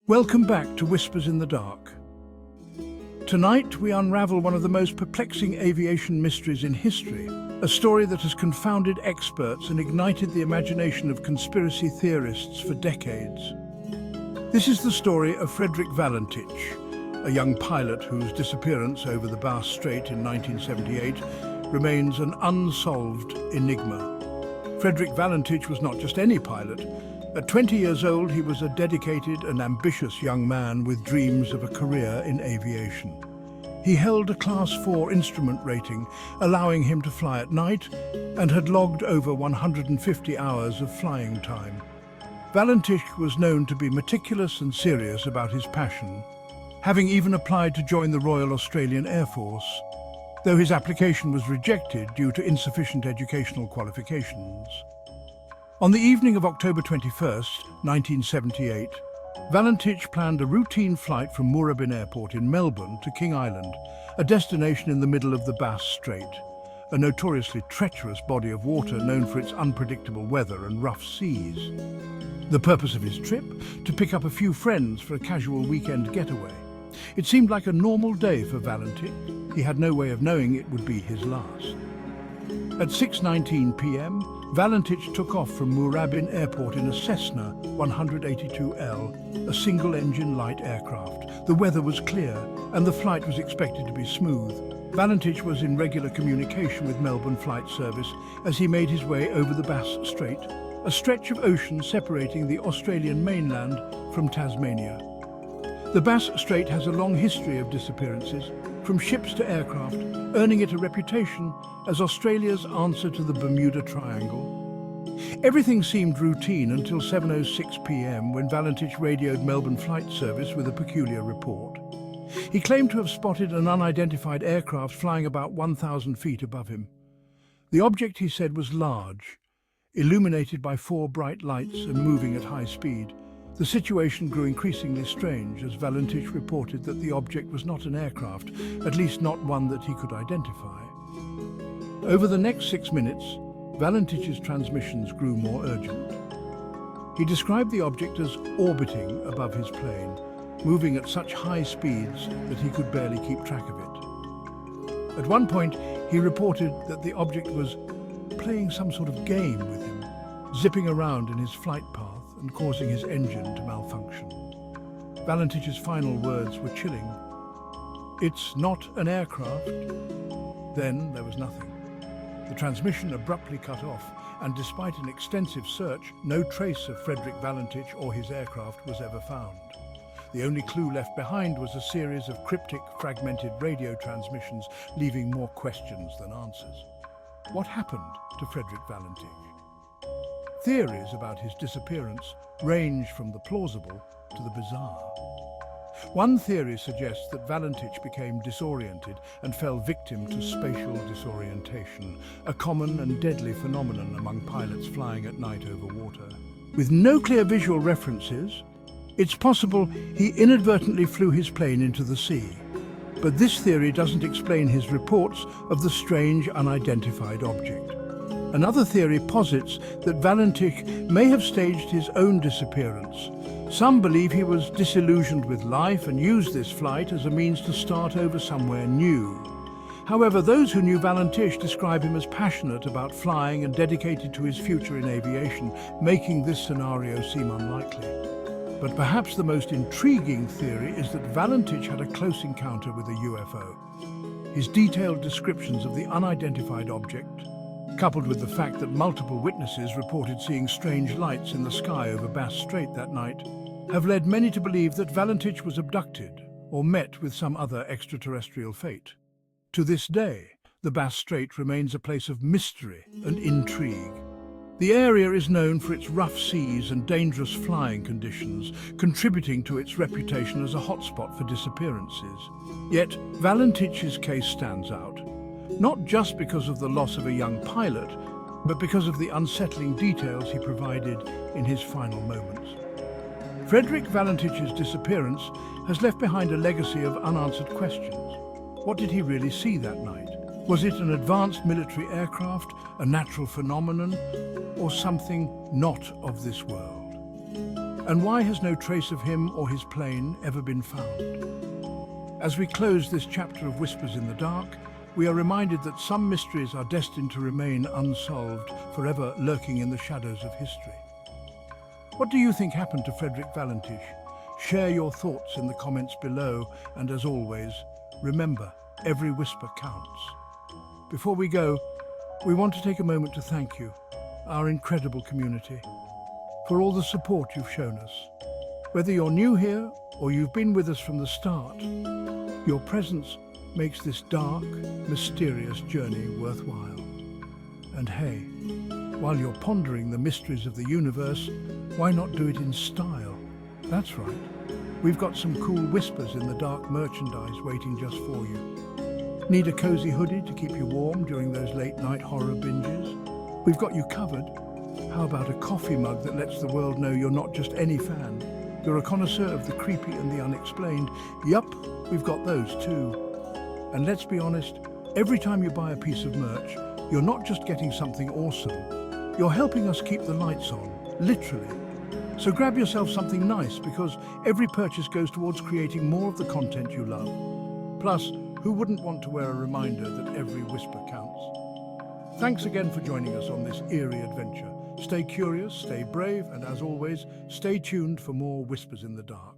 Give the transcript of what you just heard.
Welcome back to Whispers in the Dark. Tonight we unravel one of the most perplexing aviation mysteries in history, a story that has confounded experts and ignited the imagination of conspiracy theorists for decades. This is the story of Frederick Valentich, a young pilot whose disappearance over the Bass Strait in 1978 remains an unsolved enigma. Frederick Valentich was not just any pilot. At 20 years old, he was a dedicated and ambitious young man with dreams of a career in aviation. He held a Class 4 instrument rating, allowing him to fly at night, and had logged over 150 hours of flying time. Valentich was known to be meticulous and serious about his passion, having even applied to join the Royal Australian Air Force, though his application was rejected due to insufficient educational qualifications. On the evening of October 21st, 1978, Valentich planned a routine flight from Moorabbin Airport in Melbourne to King Island, a destination in the middle of the Bass Strait, a notoriously treacherous body of water known for its unpredictable weather and rough seas. The purpose of his trip? To pick up a few friends for a casual weekend getaway. It seemed like a normal day for Valentich. He had no way of knowing it would be his last. At 6:19 p.m, Valentich took off from Moorabbin Airport in a Cessna 182L, a single-engine light aircraft. The weather was clear, and the flight was expected to be smooth. Valentich was in regular communication with Melbourne Flight Service as he made his way over the Bass Strait, a stretch of ocean separating the Australian mainland from Tasmania. The Bass Strait has a long history of disappearances, from ships to aircraft, earning it a reputation as Australia's answer to the Bermuda Triangle. Everything seemed routine until 7:06 p.m. when Valentich radioed Melbourne Flight Service with a peculiar report. He claimed to have spotted an unidentified aircraft flying about 1,000 feet above him. The object, he said, was large, illuminated by 4 bright lights and moving at high speed. The situation grew increasingly strange as Valentich reported that the object was not an aircraft, at least not one that he could identify. Over the next 6 minutes, Valentich's transmissions grew more urgent. He described the object as orbiting above his plane, moving at such high speeds that he could barely keep track of it. At one point, he reported that the object was playing some sort of game with him, zipping around in his flight path and causing his engine to malfunction. Valentich's final words were chilling. "It's not an aircraft." Then there was nothing. The transmission abruptly cut off, and despite an extensive search, no trace of Frederick Valentich or his aircraft was ever found. The only clue left behind was a series of cryptic, fragmented radio transmissions, leaving more questions than answers. What happened to Frederick Valentich? Theories about his disappearance range from the plausible to the bizarre. One theory suggests that Valentich became disoriented and fell victim to spatial disorientation, a common and deadly phenomenon among pilots flying at night over water. With no clear visual references, it's possible he inadvertently flew his plane into the sea. But this theory doesn't explain his reports of the strange unidentified object. Another theory posits that Valentich may have staged his own disappearance. Some believe he was disillusioned with life and used this flight as a means to start over somewhere new. However, those who knew Valentich describe him as passionate about flying and dedicated to his future in aviation, making this scenario seem unlikely. But perhaps the most intriguing theory is that Valentich had a close encounter with a UFO. His detailed descriptions of the unidentified object, coupled with the fact that multiple witnesses reported seeing strange lights in the sky over Bass Strait that night, have led many to believe that Valentich was abducted or met with some other extraterrestrial fate. To this day, the Bass Strait remains a place of mystery and intrigue. The area is known for its rough seas and dangerous flying conditions, contributing to its reputation as a hotspot for disappearances. Yet, Valentich's case stands out, not just because of the loss of a young pilot, but because of the unsettling details he provided in his final moments. Frederick Valentich's disappearance has left behind a legacy of unanswered questions. What did he really see that night? Was it an advanced military aircraft, a natural phenomenon, or something not of this world? And why has no trace of him or his plane ever been found? As we close this chapter of Whispers in the Dark, we are reminded that some mysteries are destined to remain unsolved, forever lurking in the shadows of history. What do you think happened to Frederick Valentich? Share your thoughts in the comments below, and as always, remember, every whisper counts. Before we go, we want to take a moment to thank you, our incredible community, for all the support you've shown us. Whether you're new here or you've been with us from the start, your presence makes this dark, mysterious journey worthwhile. And hey, while you're pondering the mysteries of the universe, why not do it in style? That's right. We've got some cool Whispers in the Dark merchandise waiting just for you. Need a cozy hoodie to keep you warm during those late-night horror binges? We've got you covered. How about a coffee mug that lets the world know you're not just any fan? You're a connoisseur of the creepy and the unexplained. Yup, we've got those too. And let's be honest, every time you buy a piece of merch, you're not just getting something awesome. You're helping us keep the lights on, literally. So grab yourself something nice, because every purchase goes towards creating more of the content you love. Plus, who wouldn't want to wear a reminder that every whisper counts? Thanks again for joining us on this eerie adventure. Stay curious, stay brave, and as always, stay tuned for more Whispers in the Dark.